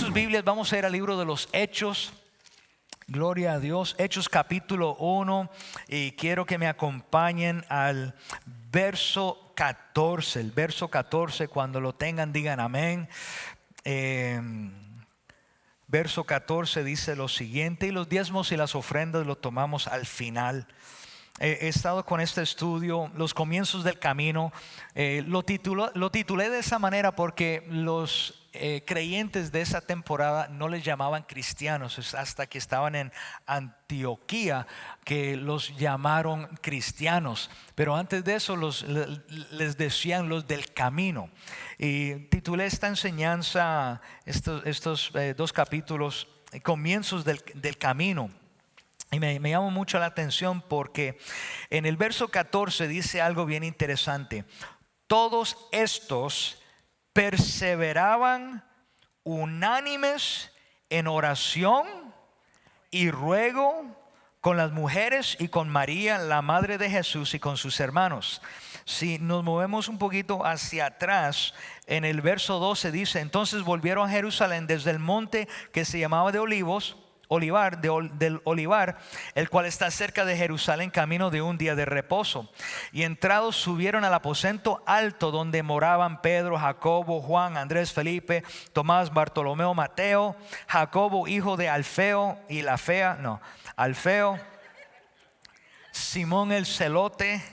sus Biblias, vamos a ir al libro de los Hechos. Gloria a Dios. Hechos capítulo 1. Y quiero que me acompañen al verso 14. El verso 14, cuando lo tengan, digan amén. Verso 14 dice lo siguiente: y los diezmos y las ofrendas lo tomamos al final. He estado con este estudio, los comienzos del camino. Lo titulé de esa manera porque los creyentes de esa temporada no les llamaban cristianos. Es hasta que estaban en Antioquía que los llamaron cristianos. Pero antes de eso les decían los del camino. Y titulé esta enseñanza, estos dos capítulos, comienzos del camino. Y me llama mucho la atención porque en el verso 14 dice algo bien interesante. Todos estos perseveraban unánimes en oración y ruego con las mujeres y con María, la madre de Jesús, y con sus hermanos. Si nos movemos un poquito hacia atrás, en el verso 12 dice: entonces volvieron a Jerusalén desde el monte que se llamaba del Olivar, el cual está cerca de Jerusalén, camino de un día de reposo. Y entrados subieron al aposento alto donde moraban Pedro, Jacobo, Juan, Andrés, Felipe, Tomás, Bartolomeo, Mateo, Jacobo, hijo de Alfeo, Alfeo, Simón el celote,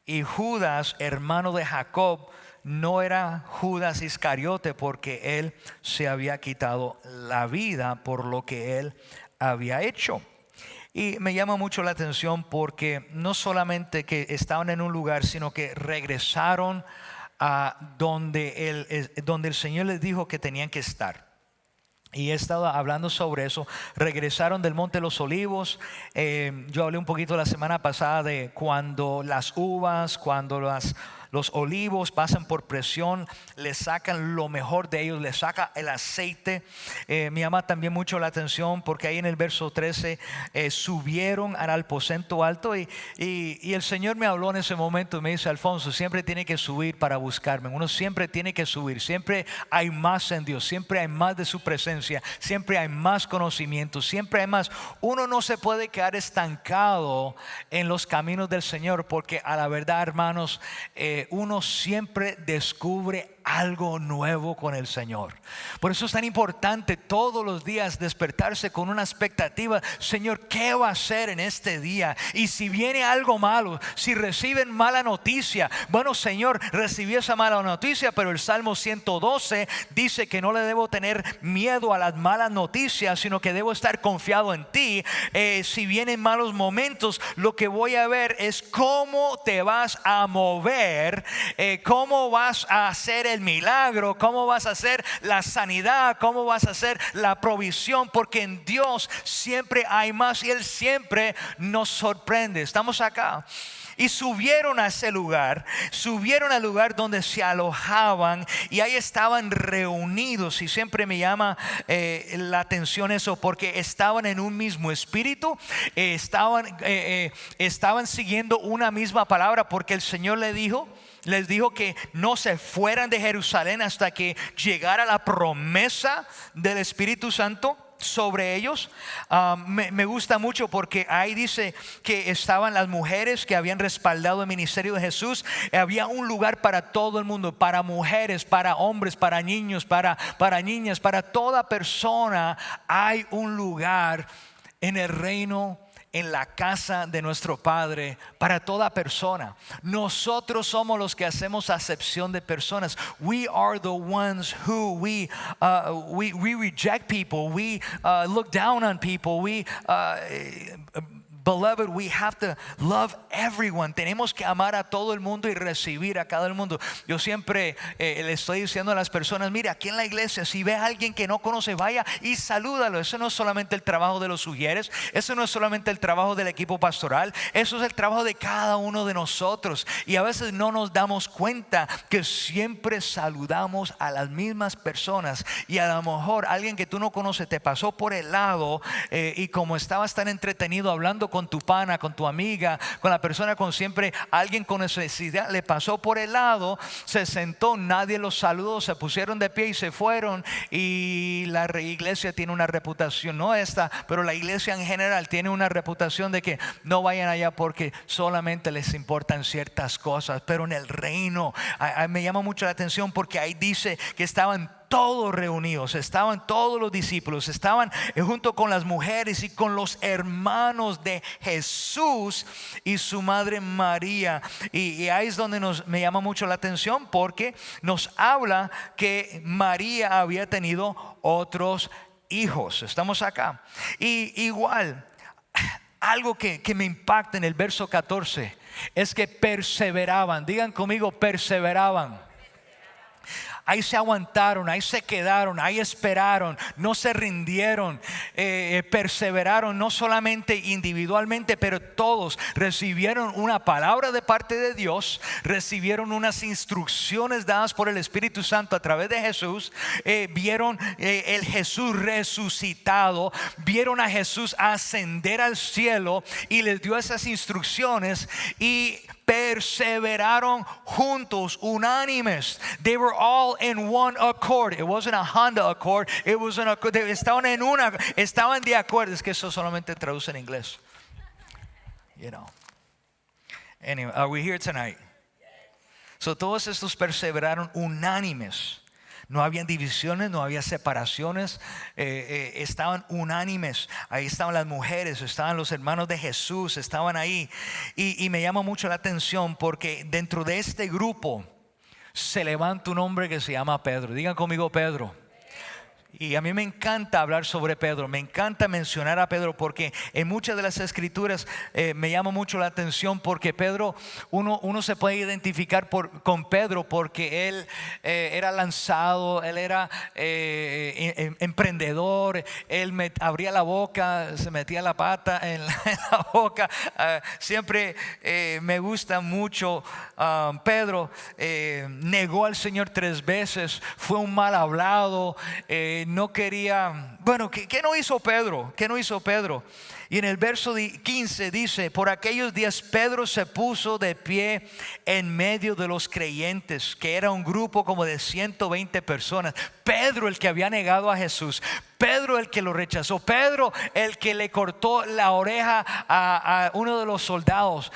y Judas, hermano de Jacob. No era Judas Iscariote, porque él se había quitado la vida por lo que él había hecho. Y me llama mucho la atención porque no solamente que estaban en un lugar, sino que regresaron a donde el Señor les dijo que tenían que estar. Y he estado hablando sobre eso. Regresaron del Monte de los Olivos. Yo hablé un poquito la semana pasada de cuando las uvas, cuando los olivos pasan por presión, le sacan lo mejor de ellos, le saca el aceite. Me llama también mucho la atención porque ahí en el verso 13 subieron al aposento alto y el Señor me habló en ese momento y me dice: Alfonso, siempre tiene que subir para buscarme. Uno siempre tiene que subir. Siempre hay más en Dios, siempre hay más de su presencia, siempre hay más conocimiento, siempre hay más. Uno no se puede quedar estancado en los caminos del Señor, porque a la verdad, hermanos, uno siempre descubre algo nuevo con el Señor. Por eso es tan importante todos los días despertarse con una expectativa: Señor, ¿qué va a hacer en este día? Y si viene algo malo, si reciben mala noticia, bueno, Señor, recibí esa mala noticia, pero el Salmo 112 dice que no le debo tener miedo a las malas noticias, sino que debo estar confiado en ti. Si vienen malos momentos, lo que voy a ver es cómo te vas a mover, cómo vas a hacer el milagro, cómo vas a hacer la sanidad, cómo vas a hacer la provisión, porque en Dios siempre hay más y Él siempre nos sorprende. Estamos acá. Y subieron a ese lugar, subieron al lugar donde se alojaban, y ahí estaban reunidos. Y siempre me llama la atención eso, porque estaban en un mismo espíritu, estaban siguiendo una misma palabra, porque el Señor les dijo que no se fueran de Jerusalén hasta que llegara la promesa del Espíritu Santo sobre ellos. Me gusta mucho porque ahí dice que estaban las mujeres que habían respaldado el ministerio de Jesús. Había un lugar para todo el mundo, para mujeres, para hombres, para niños, para niñas, para toda persona. Hay un lugar en el reino, en la casa de nuestro Padre, para toda persona. Nosotros somos los que hacemos acepción de personas. We are the ones who we reject people. We look down on people. Beloved, we have to love everyone. Tenemos que amar a todo el mundo y recibir a cada mundo. Yo siempre le estoy diciendo a las personas: mira, aquí en la iglesia, si ve a alguien que no conoce, vaya y salúdalo. Eso no es solamente el trabajo de los sugieres, eso no es solamente el trabajo del equipo pastoral, eso es el trabajo de cada uno de nosotros. Y a veces no nos damos cuenta que siempre saludamos a las mismas personas, y a lo mejor alguien que tú no conoces te pasó por el lado, y como estabas tan entretenido hablando con con tu pana, con tu amiga, con la persona con siempre alguien con necesidad le pasó por el lado, se sentó, nadie los saludó, se pusieron de pie y se fueron. Y la iglesia tiene una reputación, no esta, pero la iglesia en general tiene una reputación de que no vayan allá porque solamente les importan ciertas cosas. Pero en el reino me llama mucho la atención porque ahí dice que estaban todos reunidos, estaban todos los discípulos, estaban junto con las mujeres y con los hermanos de Jesús y su madre María. Y ahí es donde me llama mucho la atención porque nos habla que María había tenido otros hijos. Estamos acá. Y igual, algo que me impacta en el verso 14 es que perseveraban. Digan conmigo, perseveraban. Ahí se aguantaron, ahí se quedaron, ahí esperaron, no se rindieron, perseveraron, no solamente individualmente, pero todos recibieron una palabra de parte de Dios, recibieron unas instrucciones dadas por el Espíritu Santo a través de Jesús, vieron el Jesús resucitado, vieron a Jesús ascender al cielo y les dio esas instrucciones y perseveraron juntos, unánimes. They were all in one accord. It wasn't a Honda Accord. It was an accord. Estaban de acuerdo. Es que eso solamente traduce en inglés. You know. Anyway, are we here tonight? So todos estos perseveraron unánimes. No habían divisiones, no había separaciones, estaban unánimes. Ahí estaban las mujeres, estaban los hermanos de Jesús, estaban ahí. Y me llama mucho la atención porque dentro de este grupo se levanta un hombre que se llama Pedro. Digan conmigo, Pedro. Y a mí me encanta hablar sobre Pedro, me encanta mencionar a Pedro porque en muchas de las escrituras me llama mucho la atención porque Pedro, uno se puede identificar con Pedro porque él era lanzado, él era emprendedor, él abría la boca, se metía la pata en la boca. Siempre me gusta mucho Pedro. Negó al Señor 3 veces, fue un mal hablado, no quería. Bueno, ¿qué no hizo Pedro? ¿Qué no hizo Pedro? Y en el verso 15 dice: por aquellos días Pedro se puso de pie en medio de los creyentes, que era un grupo como de 120 personas. Pedro, el que había negado a Jesús, Pedro el que lo rechazó, Pedro el que le cortó la oreja a uno de los soldados,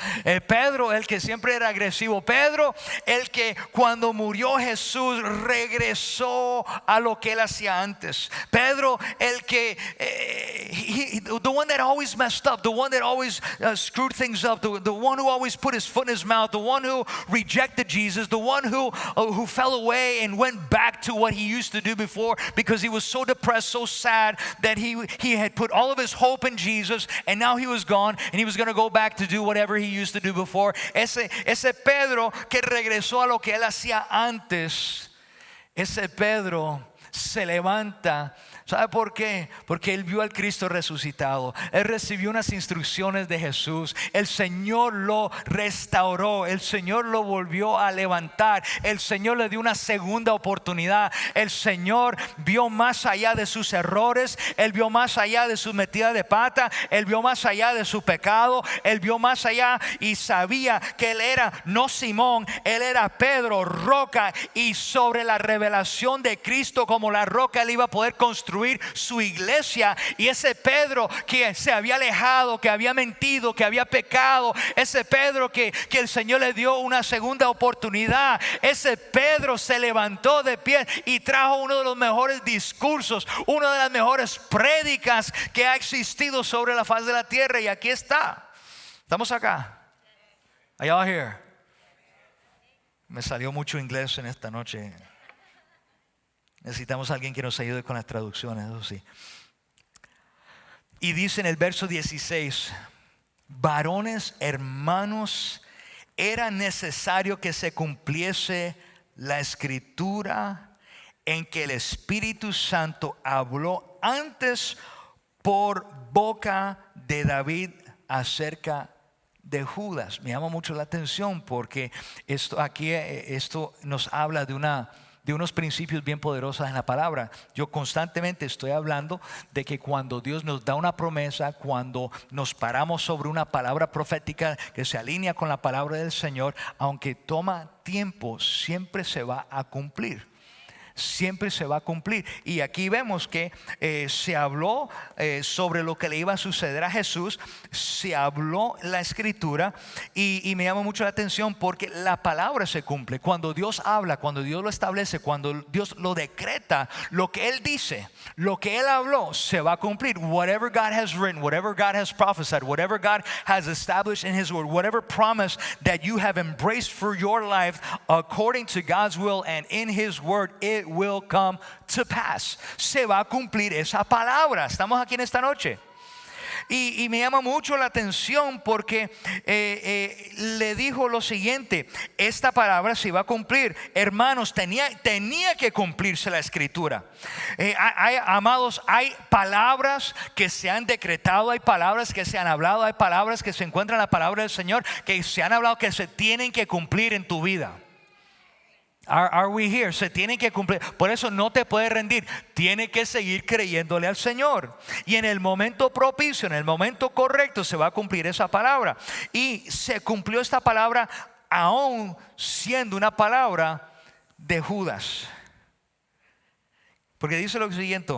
Pedro el que siempre era agresivo, Pedro el que cuando murió Jesús regresó a lo que él hacía antes, Pedro el que the one that always messed up, the one that always screwed things up, the one who always put his foot in his mouth, the one who rejected Jesus, the one who fell away and went back to what he used to do before because he was so depressed, so sad that he had put all of his hope in Jesus and now he was gone and he was going to go back to do whatever he used to do before. Ese Pedro que regresó a lo que él hacía antes, ese Pedro se levanta. ¿Sabe por qué? Porque él vio al Cristo resucitado. Él recibió unas instrucciones de Jesús. El Señor lo restauró. El Señor lo volvió a levantar. El Señor le dio una segunda oportunidad. El Señor vio más allá de sus errores. Él vio más allá de su metida de pata. Él vio más allá de su pecado. Él vio más allá y sabía que él era no Simón, él era Pedro, roca, y sobre la revelación de Cristo como la roca él iba a poder construir su iglesia. Y ese Pedro que se había alejado, que había mentido, que había pecado, ese Pedro que el Señor le dio una segunda oportunidad, ese Pedro se levantó de pie y trajo uno de los mejores discursos, una de las mejores prédicas que ha existido sobre la faz de la tierra. Y aquí está, estamos acá. Are y'all here? Me salió mucho inglés en esta noche. Necesitamos a alguien que nos ayude con las traducciones, eso sí. Y dice en el verso 16: varones, hermanos, era necesario que se cumpliese la escritura en que el Espíritu Santo habló antes por boca de David acerca de Judas. Me llama mucho la atención porque esto nos habla de una de unos principios bien poderosos en la palabra. Yo constantemente estoy hablando de que cuando Dios nos da una promesa, cuando nos paramos sobre una palabra profética que se alinea con la palabra del Señor, aunque toma tiempo, siempre se va a cumplir. Siempre se va a cumplir. Y aquí vemos que se habló sobre lo que le iba a suceder a Jesús. Se habló la escritura y me llama mucho la atención porque la palabra se cumple. Cuando Dios habla, cuando Dios lo establece, cuando Dios lo decreta, lo que Él dice, lo que Él habló, se va a cumplir. Whatever God has written, whatever God has prophesied, whatever God has established in His word, whatever promise that you have embraced for your life according to God's will and in His word, it will come to pass. Se va a cumplir esa palabra. Estamos aquí en esta noche. Y me llama mucho la atención porque le dijo lo siguiente: esta palabra se iba a cumplir. Hermanos, tenía que cumplirse la escritura. Amados, hay palabras que se han decretado, hay palabras que se han hablado, hay palabras que se encuentran en la palabra del Señor que se han hablado, que se tienen que cumplir en tu vida. Are we here? Se tienen que cumplir. Por eso no te puedes rendir. Tiene que seguir creyéndole al Señor. Y en el momento propicio, en el momento correcto, se va a cumplir esa palabra. Y se cumplió esta palabra aún siendo una palabra de Judas. Porque dice lo siguiente: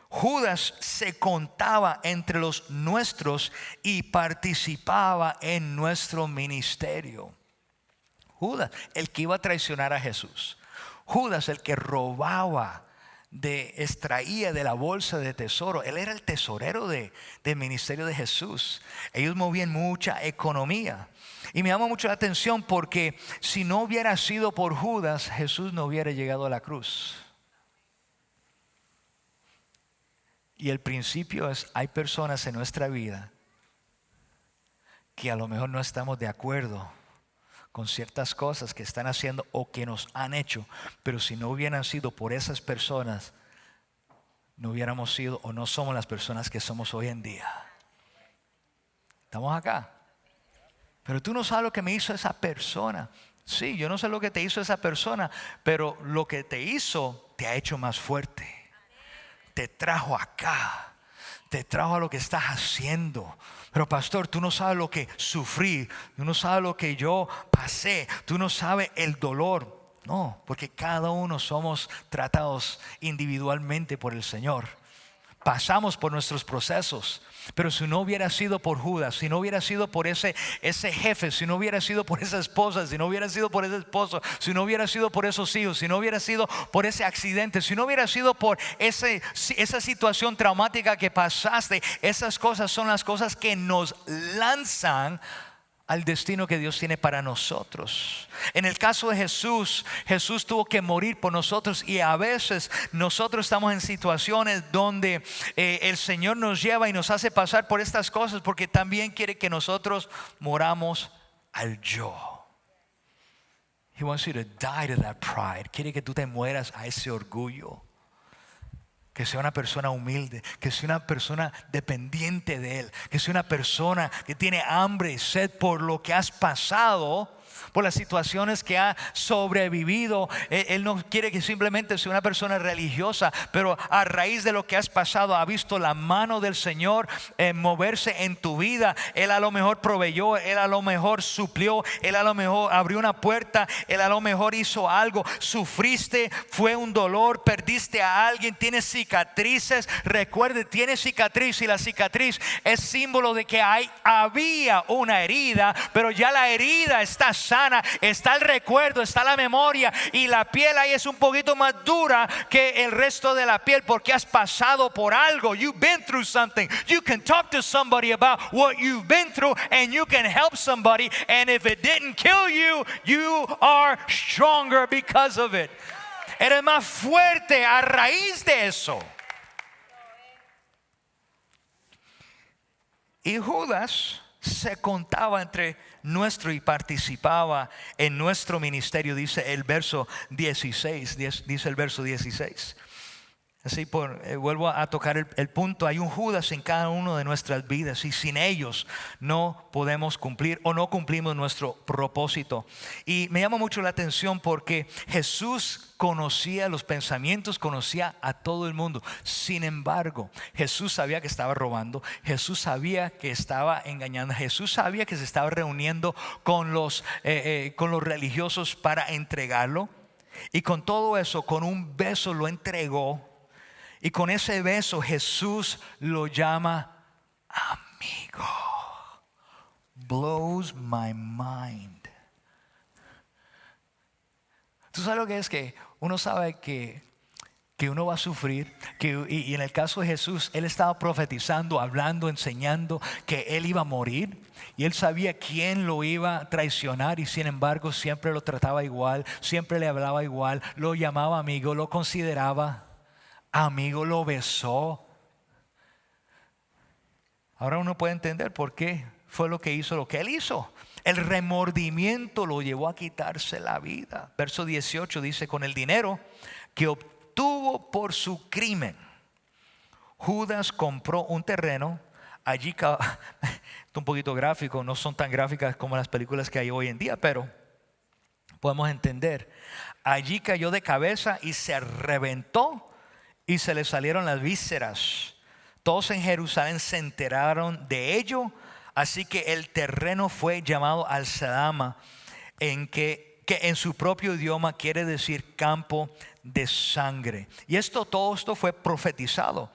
Judas se contaba entre los nuestros y participaba en nuestro ministerio. Judas, el que iba a traicionar a Jesús. Judas, el que robaba, extraía de la bolsa de tesoro. Él era el tesorero del ministerio de Jesús. Ellos movían mucha economía. Y me llama mucho la atención porque si no hubiera sido por Judas, Jesús no hubiera llegado a la cruz. Y el principio es: hay personas en nuestra vida que a lo mejor no estamos de acuerdo con ciertas cosas que están haciendo o que nos han hecho, pero si no hubieran sido por esas personas, no hubiéramos sido o no somos las personas que somos hoy en día. Estamos acá. Pero tú no sabes lo que me hizo esa persona. Sí, yo no sé lo que te hizo esa persona, pero lo que te hizo te ha hecho más fuerte. Te trajo acá. Te trajo a lo que estás haciendo. Pero pastor, tú no sabes lo que sufrí, tú no sabes lo que yo pasé, tú no sabes el dolor. No, porque cada uno somos tratados individualmente por el Señor. Pasamos por nuestros procesos. Pero si no hubiera sido por Judas, si no hubiera sido por ese jefe, si no hubiera sido por esa esposa, si no hubiera sido por ese esposo, si no hubiera sido por esos hijos, si no hubiera sido por ese accidente, si no hubiera sido por esa situación traumática que pasaste, esas cosas son las cosas que nos lanzan al destino que Dios tiene para nosotros. En el caso de Jesús, Jesús tuvo que morir por nosotros, y a veces nosotros estamos en situaciones donde el Señor nos lleva y nos hace pasar por estas cosas porque también quiere que nosotros moramos al yo. He wants you to die to that pride. Quiere que tú te mueras a ese orgullo. Que sea una persona humilde, que sea una persona dependiente de Él, que sea una persona que tiene hambre y sed por lo que has pasado, por las situaciones que ha sobrevivido. Él no quiere que simplemente sea una persona religiosa, pero a raíz de lo que has pasado ha visto la mano del Señor moverse en tu vida. Él a lo mejor proveyó, Él a lo mejor suplió, Él a lo mejor abrió una puerta, Él a lo mejor hizo algo. Sufriste, fue un dolor, perdiste a alguien, tienes cicatrices. Recuerde, tienes cicatriz, y la cicatriz es símbolo de que había una herida, pero ya la herida está sana. Está el recuerdo, está la memoria, y la piel ahí es un poquito más dura que el resto de la piel porque has pasado por algo. You've been through something. You can talk to somebody about what you've been through and you can help somebody, and if it didn't kill you, you are stronger because of it. Eres más fuerte a raíz de eso. Y Judas se contaba entre nuestro y participaba en nuestro ministerio, dice el verso 16. Dice el verso 16. Así vuelvo a tocar el punto. Hay un Judas en cada uno de nuestras vidas y sin ellos no podemos cumplir o no cumplimos nuestro propósito. Y me llama mucho la atención porque Jesús conocía los pensamientos, conocía a todo el mundo. Sin embargo, Jesús sabía que estaba robando, Jesús sabía que estaba engañando, Jesús sabía que se estaba reuniendo con los religiosos para entregarlo. Y con todo eso, con un beso lo entregó. Y con ese beso Jesús lo llama amigo. Blows my mind. ¿Tú sabes lo que es? Que uno sabe que uno va a sufrir, y en el caso de Jesús, Él estaba profetizando, hablando, enseñando que Él iba a morir. Y Él sabía quién lo iba a traicionar, y sin embargo siempre lo trataba igual, siempre le hablaba igual, lo llamaba amigo, lo consideraba amigo, lo besó. Ahora uno puede entender por qué fue lo que hizo lo que Él hizo. El remordimiento lo llevó a quitarse la vida. Verso 18 dice: con el dinero que obtuvo por su crimen, Judas compró un terreno. Allí, esto es un poquito gráfico, no son tan gráficas como las películas que hay hoy en día, pero podemos entender. Allí cayó de cabeza y se reventó y se le salieron las vísceras. Todos en Jerusalén se enteraron de ello, así que el terreno fue llamado Al-Sadama, que en su propio idioma quiere decir campo de sangre. Y todo esto fue profetizado.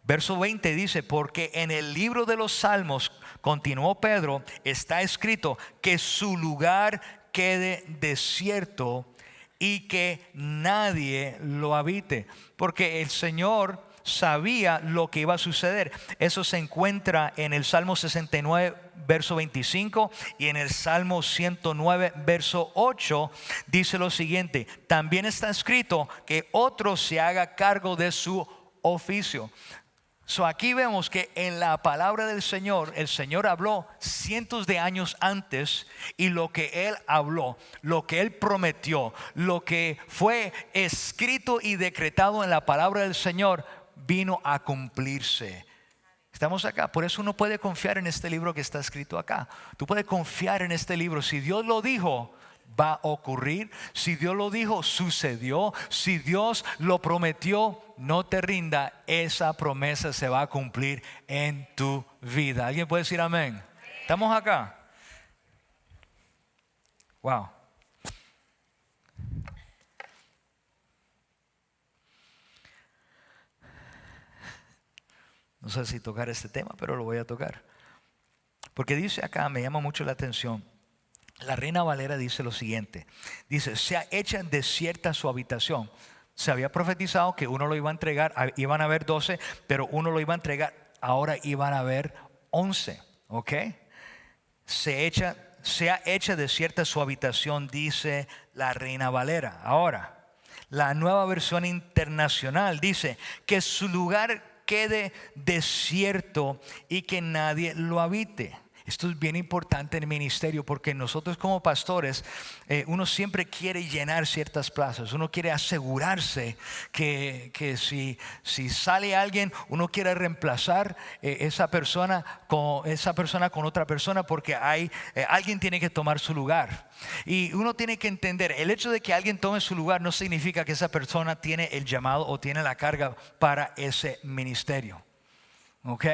Verso 20 dice: porque en el libro de los Salmos, continuó Pedro, está escrito que su lugar quede desierto y que nadie lo habite. Porque el Señor sabía lo que iba a suceder. Eso se encuentra en el Salmo 69 verso 25 y en el Salmo 109 verso 8 dice lo siguiente: también está escrito que otro se haga cargo de su oficio. Aquí vemos que en la palabra del Señor, el Señor habló cientos de años antes, y lo que Él habló, lo que Él prometió, lo que fue escrito y decretado en la palabra del Señor, vino a cumplirse. Estamos acá, por eso uno puede confiar en este libro que está escrito acá. Tú puedes confiar en este libro. Si Dios lo dijo, va a ocurrir. Si Dios lo dijo, sucedió. Si Dios lo prometió, no te rinda, esa promesa se va a cumplir en tu vida. ¿Alguien puede decir amén? ¿Estamos acá? Wow. No sé si tocar este tema, pero lo voy a tocar. Porque dice acá, me llama mucho la atención. La Reina Valera dice lo siguiente. Dice: sea hecha desierta su habitación. Se había profetizado que uno lo iba a entregar, iban a haber 12, pero uno lo iba a entregar, ahora iban a haber 11. ¿Ok? Sea hecha desierta su habitación, dice la Reina Valera. Ahora, la Nueva Versión Internacional dice: que su lugar quede desierto y que nadie lo habite. Esto es bien importante en el ministerio, porque nosotros como pastores, uno siempre quiere llenar ciertas plazas. Uno quiere asegurarse que si sale alguien, uno quiere reemplazar esa persona con otra persona, porque alguien tiene que tomar su lugar. Y uno tiene que entender, el hecho de que alguien tome su lugar no significa que esa persona tiene el llamado o tiene la carga para ese ministerio. ¿Ok?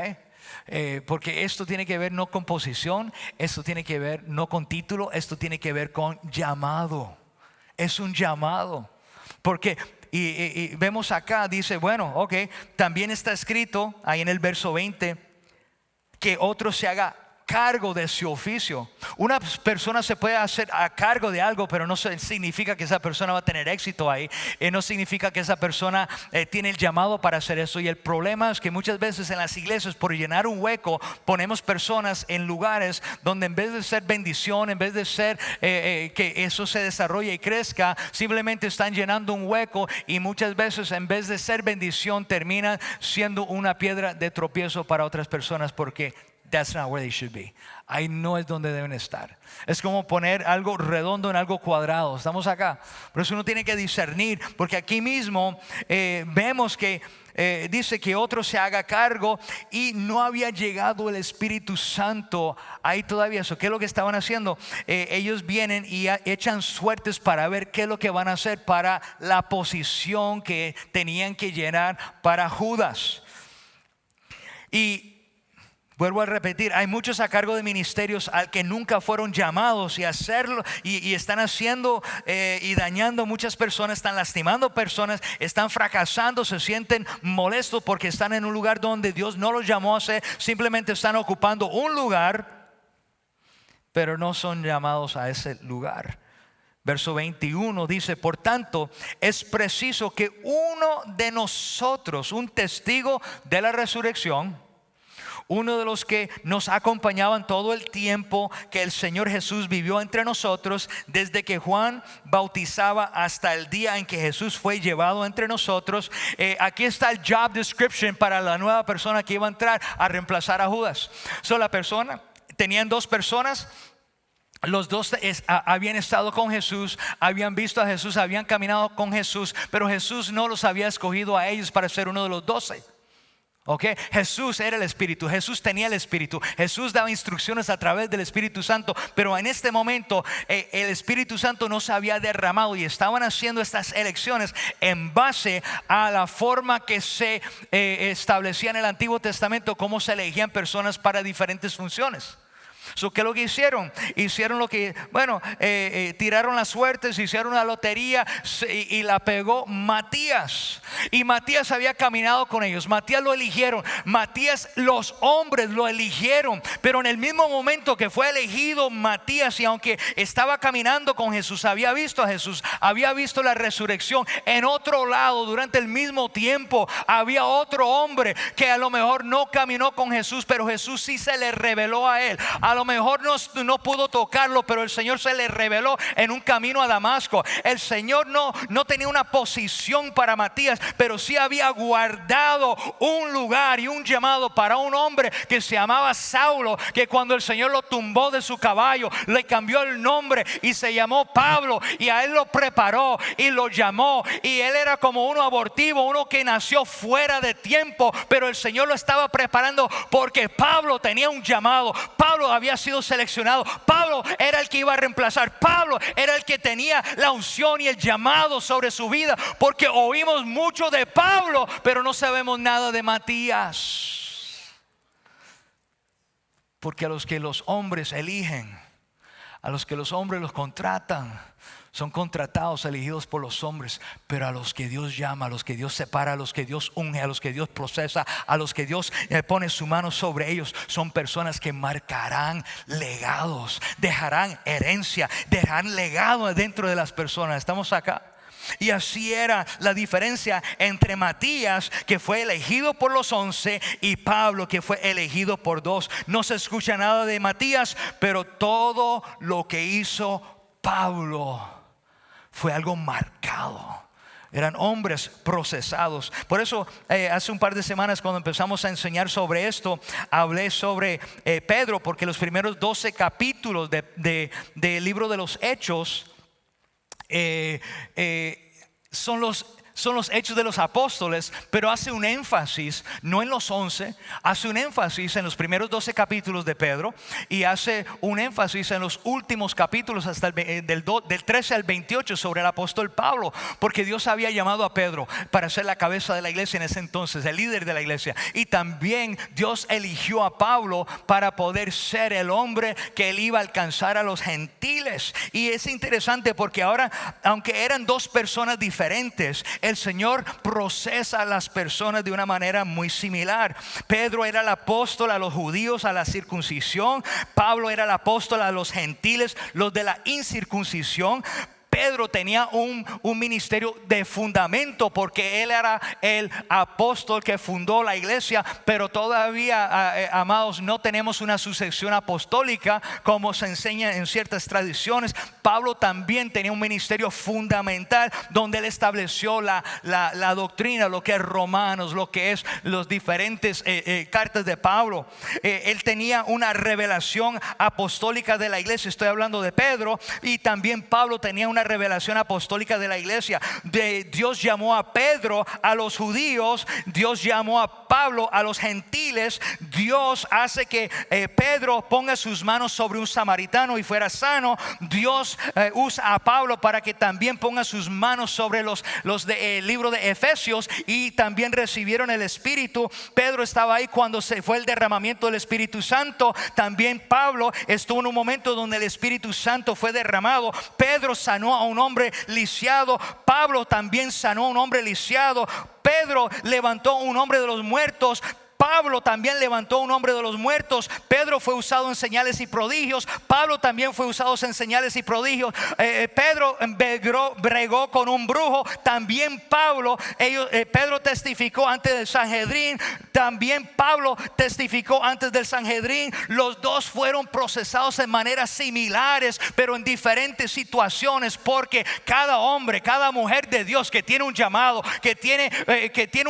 Porque esto tiene que ver no con posición, esto tiene que ver no con título, esto tiene que ver con llamado. Es un llamado. Porque y vemos acá, dice, bueno, ok, también está escrito ahí en el verso 20 que otro se haga cargo de su oficio. Una persona se puede hacer a cargo de algo, pero no significa que esa persona va a tener éxito ahí. No significa que esa persona tiene el llamado para hacer eso. Y el problema es que muchas veces en las iglesias, por llenar un hueco, ponemos personas en lugares donde en vez de ser bendición, en vez de ser que eso se desarrolle y crezca, simplemente están llenando un hueco, y muchas veces en vez de ser bendición terminan siendo una piedra de tropiezo para otras personas, porque that's not where they should be. Ahí no es donde deben estar. Es como poner algo redondo en algo cuadrado. Estamos acá. Por eso uno tiene que discernir, porque aquí mismo vemos que dice que otro se haga cargo, y no había llegado el Espíritu Santo ahí todavía. Eso, ¿qué es lo que estaban haciendo? Ellos vienen y echan suertes para ver qué es lo que van a hacer para la posición que tenían que llenar para Judas. Y vuelvo a repetir, hay muchos a cargo de ministerios al que nunca fueron llamados, y hacerlo y están haciendo y dañando muchas personas, están lastimando personas, están fracasando, se sienten molestos porque están en un lugar donde Dios no los llamó a ser. Simplemente están ocupando un lugar, pero no son llamados a ese lugar. Verso 21 dice: por tanto, es preciso que uno de nosotros, un testigo de la resurrección, uno de los que nos acompañaban todo el tiempo que el Señor Jesús vivió entre nosotros, desde que Juan bautizaba hasta el día en que Jesús fue llevado entre nosotros. Aquí está el job description para la nueva persona que iba a entrar a reemplazar a Judas. La persona, tenían dos personas. Los dos habían estado con Jesús, habían visto a Jesús, habían caminado con Jesús, pero Jesús no los había escogido a ellos para ser uno de los 12. Okay. Jesús era el Espíritu, Jesús tenía el Espíritu, Jesús daba instrucciones a través del Espíritu Santo, pero en este momento el Espíritu Santo no se había derramado, y estaban haciendo estas elecciones en base a la forma que se establecía en el Antiguo Testamento, cómo se elegían personas para diferentes funciones. ¿Qué es lo que hicieron? Hicieron lo que, tiraron las suertes, hicieron una lotería, y la pegó Matías. Y Matías había caminado con ellos. Matías lo eligieron. Matías, los hombres lo eligieron. Pero en el mismo momento que fue elegido Matías, y aunque estaba caminando con Jesús, había visto a Jesús, había visto la resurrección, en otro lado, durante el mismo tiempo, había otro hombre que a lo mejor no caminó con Jesús, pero Jesús sí se le reveló a él. A lo mejor no pudo tocarlo, pero el Señor se le reveló en un camino a Damasco. El Señor no tenía una posición para Matías, pero sí había guardado un lugar y un llamado para un hombre que se llamaba Saulo, que cuando el Señor lo tumbó de su caballo, le cambió el nombre y se llamó Pablo, y a él lo preparó y lo llamó. Y él era como uno abortivo, uno que nació fuera de tiempo, pero el Señor lo estaba preparando porque Pablo tenía un llamado. Pablo había sido seleccionado. Pablo era el que iba a reemplazar. Pablo era el que tenía la unción y el llamado sobre su vida, porque oímos mucho de Pablo, pero no sabemos nada de Matías. Porque a los que los hombres eligen, a los que los hombres los contratan, son contratados, elegidos por los hombres. Pero a los que Dios llama, a los que Dios separa, a los que Dios unge, a los que Dios procesa, a los que Dios pone su mano sobre ellos, son personas que marcarán legados, dejarán herencia, dejarán legado dentro de las personas. ¿Estamos acá? Y así era la diferencia entre Matías, que fue elegido por los 11, y Pablo, que fue elegido por 2. No se escucha nada de Matías, pero todo lo que hizo Pablo fue algo marcado. Eran hombres procesados. Por eso hace un par de semanas, cuando empezamos a enseñar sobre esto, hablé sobre Pedro, porque los primeros 12 capítulos del libro de los Hechos son los hechos de los apóstoles, pero hace un énfasis no en los 11, hace un énfasis en los primeros 12 capítulos de Pedro, y hace un énfasis en los últimos capítulos hasta del 13 al 28 sobre el apóstol Pablo, porque Dios había llamado a Pedro para ser la cabeza de la iglesia en ese entonces, el líder de la iglesia, y también Dios eligió a Pablo para poder ser el hombre que él iba a alcanzar a los gentiles. Y es interesante porque ahora, aunque eran dos personas diferentes, el Señor procesa a las personas de una manera muy similar. Pedro era el apóstol a los judíos, a la circuncisión. Pablo era el apóstol a los gentiles, los de la incircuncisión. Pedro tenía un ministerio de fundamento, porque él era el apóstol que fundó la iglesia, pero todavía, amados, no tenemos una sucesión apostólica como se enseña en ciertas tradiciones. Pablo también tenía un ministerio fundamental donde él estableció la doctrina, lo que es Romanos, lo que es los diferentes cartas de Pablo. Él tenía una revelación apostólica de la iglesia. Estoy hablando de Pedro. Y también Pablo tenía una revelación apostólica de la iglesia. Dios llamó a Pedro a los judíos, Dios llamó a Pablo a los gentiles. Dios hace que Pedro ponga sus manos sobre un samaritano y fuera sano. Dios usa a Pablo para que también ponga sus manos sobre los del libro de Efesios, y también recibieron el Espíritu. Pedro estaba ahí cuando se fue el derramamiento del Espíritu Santo. También Pablo estuvo en un momento donde el Espíritu Santo fue derramado. Pedro sanó a un hombre lisiado. Pablo también sanó a un hombre lisiado. Pedro levantó a un hombre de los muertos. Pablo también levantó a un hombre de los muertos. Pedro fue usado en señales y prodigios. Pablo también fue usado en señales y prodigios. Pedro bregó con un brujo. También Pedro testificó antes del Sanhedrín. También Pablo testificó antes del Sanhedrín. Los dos fueron procesados en maneras similares, pero en diferentes situaciones, porque cada hombre, cada mujer de Dios que tiene un llamado, que tiene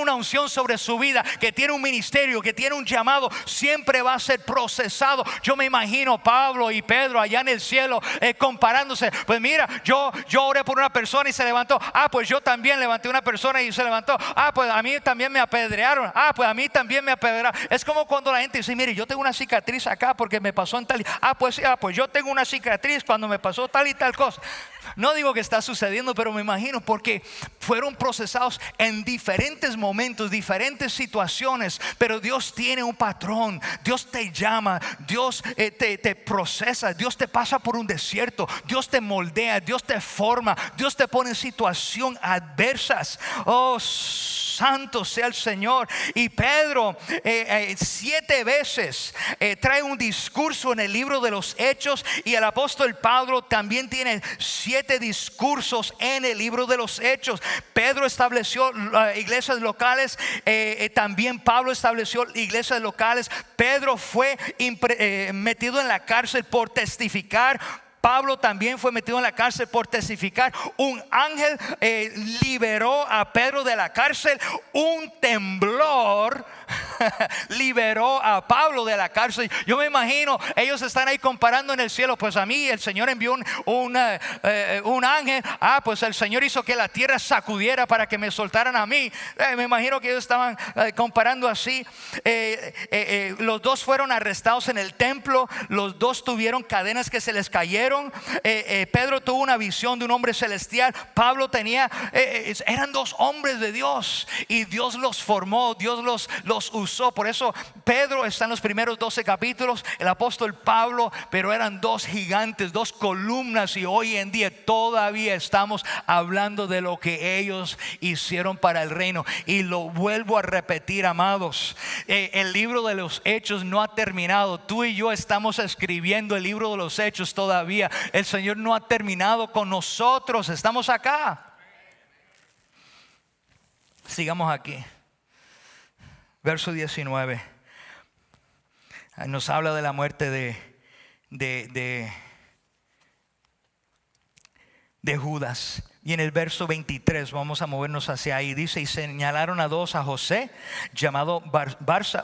una unción sobre su vida, que tiene un ministerio, que tiene un llamado, siempre va a ser procesado. Yo me imagino Pablo y Pedro allá en el cielo comparándose. Pues mira, yo oré por una persona y se levantó. Pues yo también levanté una persona y se levantó. Pues a mí también me apedrearon. Pues a mí también me apedrearon. Es como cuando la gente dice: mire, yo tengo una cicatriz acá porque me pasó en tal. Pues yo tengo una cicatriz cuando me pasó tal y tal cosa. No digo que está sucediendo, pero me imagino, porque fueron procesados en diferentes momentos, diferentes situaciones. Pero Dios tiene un patrón. Dios te llama, Dios te procesa, Dios te pasa por un desierto, Dios te moldea, Dios te forma, Dios te pone en situaciones adversas. Santo sea el Señor. Y Pedro 7 veces trae un discurso en el libro de los Hechos, y el apóstol Pablo también tiene 7 discursos en el libro de los Hechos. Pedro estableció iglesias locales, también Pablo estableció iglesias locales. Pedro fue metido en la cárcel por testificar. Pablo también fue metido en la cárcel por testificar. Un ángel liberó a Pedro de la cárcel. Un temblor liberó a Pablo de la cárcel. Yo me imagino, ellos están ahí comparando en el cielo. Pues a mí el Señor envió un ángel. Pues el Señor hizo que la tierra sacudiera para que me soltaran a mí. Me imagino que ellos estaban comparando así. Los dos fueron arrestados en el templo. Los dos tuvieron cadenas que se les cayeron. Pedro tuvo una visión de un hombre celestial. Pablo eran dos hombres de Dios, y Dios los formó, Dios los usó. Por eso Pedro está en los primeros 12 capítulos, el apóstol Pablo, pero eran dos gigantes, dos columnas, y hoy en día todavía estamos hablando de lo que ellos hicieron para el reino. Y lo vuelvo a repetir, amados, el libro de los Hechos no ha terminado. Tú y yo estamos escribiendo el libro de los Hechos todavía. El Señor no ha terminado con nosotros. Estamos acá. Sigamos aquí. Verso 19 nos habla de la muerte de Judas. Y en el verso 23 vamos a movernos hacia ahí. Dice: y señalaron a dos, a José, llamado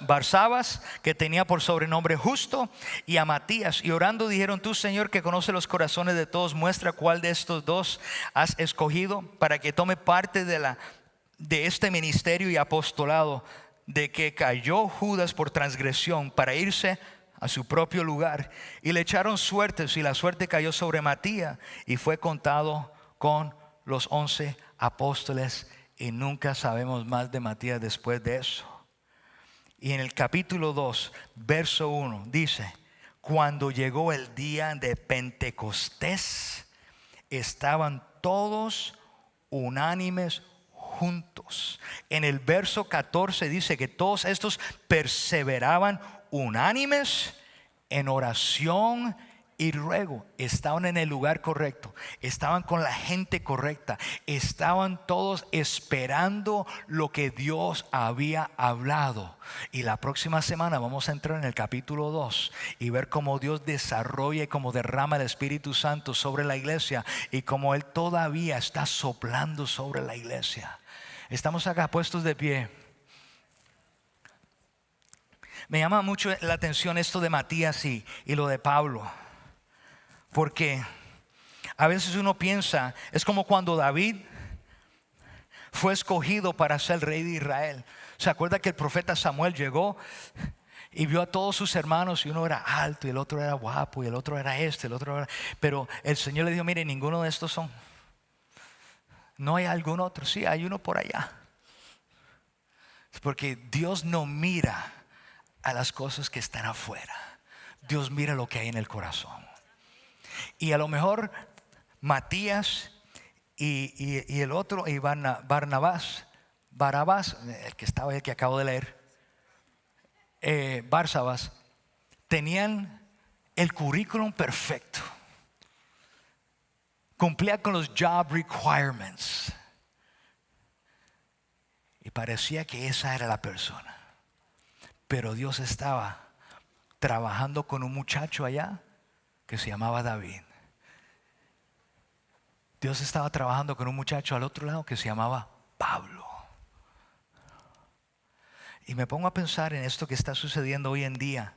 Barsabas, que tenía por sobrenombre Justo, y a Matías. Y orando dijeron: tú, Señor, que conoce los corazones de todos, muestra cuál de estos dos has escogido para que tome parte de este ministerio y apostolado, de que cayó Judas por transgresión para irse a su propio lugar. Y le echaron suertes, y la suerte cayó sobre Matías, y fue contado con los 11 apóstoles. Y nunca sabemos más de Matías después de eso. Y en el capítulo 2, verso 1 dice: cuando llegó el día de Pentecostés, estaban todos unánimes juntos. En el verso 14 dice que todos estos perseveraban unánimes en oración Y luego estaban en el lugar correcto, estaban con la gente correcta, estaban todos esperando lo que Dios había hablado. Y la próxima semana vamos a entrar en el capítulo 2 y ver cómo Dios desarrolla y cómo derrama el Espíritu Santo sobre la iglesia y cómo Él todavía está soplando sobre la iglesia. Estamos acá puestos de pie. Me llama mucho la atención esto de Matías y lo de Pablo. Porque a veces uno piensa, es como cuando David fue escogido para ser rey de Israel. ¿Se acuerda que el profeta Samuel llegó y vio a todos sus hermanos y uno era alto y el otro era guapo y el otro era el otro era... Pero el Señor le dijo, mire, ninguno de estos son. No hay algún otro, sí, hay uno por allá. Porque Dios no mira a las cosas que están afuera. Dios mira lo que hay en el corazón. Y a lo mejor Matías y el otro, y Barnabás, el que estaba, el que acabo de leer, Barsabás, tenían el currículum perfecto. Cumplía con los job requirements. Y parecía que esa era la persona. Pero Dios estaba trabajando con un muchacho allá que se llamaba David. Dios estaba trabajando con un muchacho al otro lado que se llamaba Pablo. Y me pongo a pensar en esto que está sucediendo hoy en día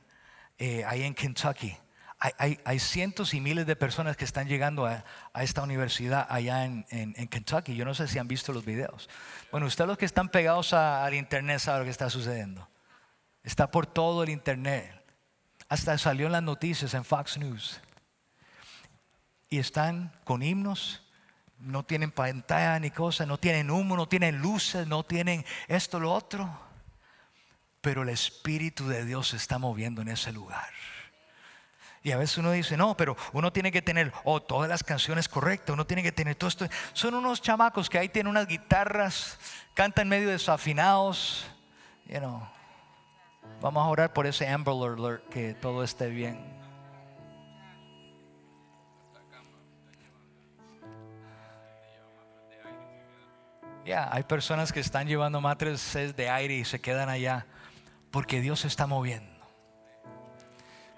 ahí en Kentucky. Hay cientos y miles de personas que están llegando a esta universidad allá en Kentucky. Yo no sé si han visto los videos. Bueno, ustedes los que están pegados al internet saben lo que está sucediendo. Está por todo el internet. Hasta salió en las noticias en Fox News. Y están con himnos. No tienen pantalla ni cosa. No tienen humo, no tienen luces, no tienen esto, lo otro. Pero el Espíritu de Dios se está moviendo en ese lugar. Y a veces uno dice, no, pero uno tiene que tener todas las canciones correctas. Uno tiene que tener todo esto. Son unos chamacos que ahí tienen unas guitarras, cantan medio desafinados. Vamos a orar por ese Amber Alert, que todo esté bien. Hay personas que están llevando matrices de aire y se quedan allá porque Dios se está moviendo.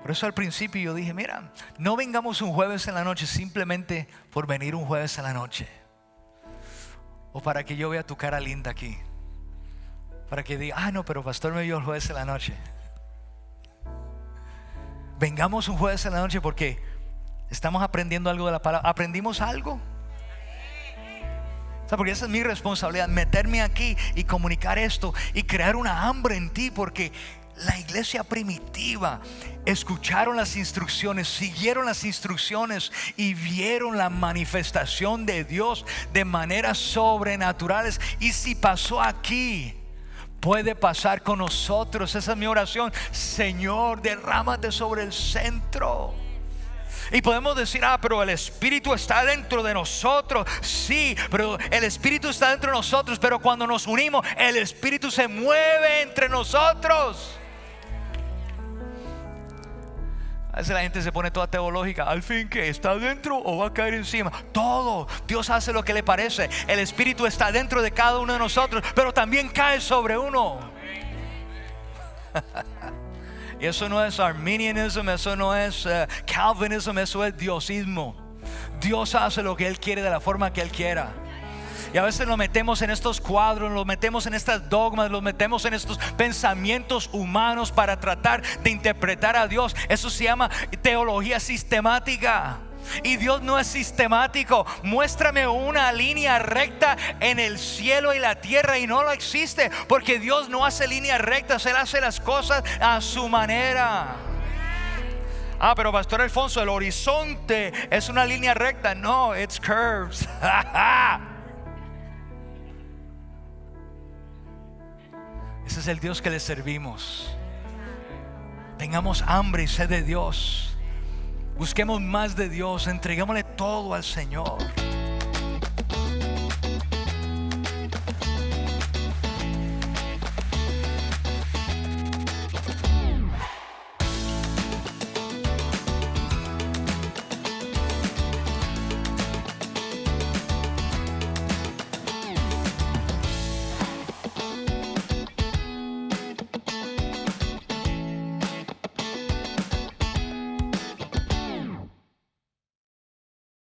Por eso al principio yo dije, mira, no vengamos un jueves en la noche simplemente por venir un jueves en la noche, o para que yo vea tu cara linda aquí, para que diga, no, pero pastor me vio el jueves en la noche. Vengamos un jueves en la noche porque estamos aprendiendo algo de la palabra. ¿Aprendimos algo? Porque esa es mi responsabilidad, meterme aquí y comunicar esto y crear una hambre en ti, porque la iglesia primitiva escucharon las instrucciones, siguieron las instrucciones y vieron la manifestación de Dios de maneras sobrenaturales. Y si pasó aquí, puede pasar con nosotros. Esa es mi oración. Señor, derrámate sobre el centro. Y podemos decir, pero el Espíritu está dentro de nosotros. Sí, pero el Espíritu está dentro de nosotros. Pero cuando nos unimos, el Espíritu se mueve entre nosotros. A veces la gente se pone toda teológica. Al fin, ¿qué? ¿Está dentro o va a caer encima? Todo. Dios hace lo que le parece. El Espíritu está dentro de cada uno de nosotros, pero también cae sobre uno. Y eso no es arminianismo, eso no es calvinismo, eso es diosismo. Dios hace lo que Él quiere de la forma que Él quiera. Y a veces nos metemos en estos cuadros, nos metemos en estas dogmas, nos metemos en estos pensamientos humanos para tratar de interpretar a Dios. Eso se llama teología sistemática. Y Dios no es sistemático. Muéstrame una línea recta en el cielo y la tierra, y no lo existe, porque Dios no hace líneas rectas. Él hace las cosas a su manera. Pero Pastor Alfonso, el horizonte es una línea recta. No, it's curves. Ese es el Dios que le servimos. Tengamos hambre y sed de Dios. Busquemos más de Dios, entreguémosle todo al Señor.